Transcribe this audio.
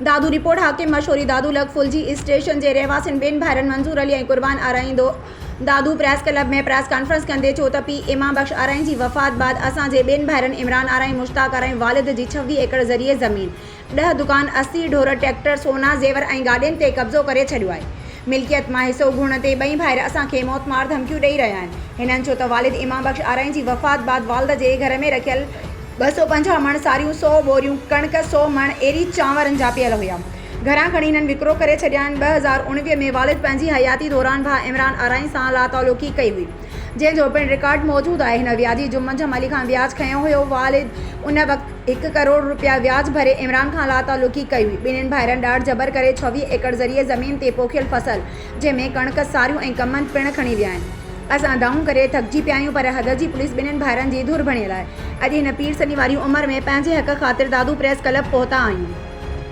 दादू report हाकिम मशहूरी दादू लग फुलजी station के रहवासिन बिन भाइरन मंजूर अली और कुर्बान आराइंदो दादू प्रेस क्लब में प्रेस कॉन्फ्रेंस कंदे चो त पीउ इमाम बख्श आराई की वफ़ात बाद असांजे बिन भाइरन इमरान आराई मुश्ताक आराई वालिद की 26 एकड़ ज़रिए ज़मीन 10 दुकान 80 ढोर ट्रैक्टर सोना जेवर और गाड़ियों से कब्जो करे छड़ियो है। मिल्कियत में हिस्सो घुरण ते बई भाइर असांखे मौतमार धमकियूं ॾेई रहिया आहिनि। हिननि चयो त वालिद इमाम बख्श आराई की वफ़ात बाद वालिद के घर में रखियल 250 मण सारियूं 100 बोरियूं कणक 100 मण एरी चांवरनि जा पियल हुआ। घरां खणी हिननि विकिरो करे छॾिया आहिनि। 2019 में वालिद पंहिंजी हयाती दौरान भाउ इमरान आराई सां लातालुकी कई हुई, जंहिंजो पिणु रिकॉर्ड मौजूदु आहे। हिन वियाजी जुम्मन अली खां व्याज खयो हुयो। वालिद उन वक़्तु 1 करोड़ रुपया व्याज भरे इमरान खां लातालुकी कई हुई। ॿिन्हिनि भाइरनि ॾाढ जबर करे 26 एकड़ ज़रिए ज़मीन ते पोखियल फसल, जंहिंमें कणक सारियूं ऐं कमंद पिणु खणी विया आहिनि। असां दाऊं करे थकिजी पिया आहियूं, पर हद जी पुलिस ॿिन्हिनि भाइरनि जी धुर भणियल आहे। अॼु हिन पीर सनी वारी उमिरि में पंहिंजे हक़ ख़ातिर दादू प्रेस क्लब पहुता आहियूं।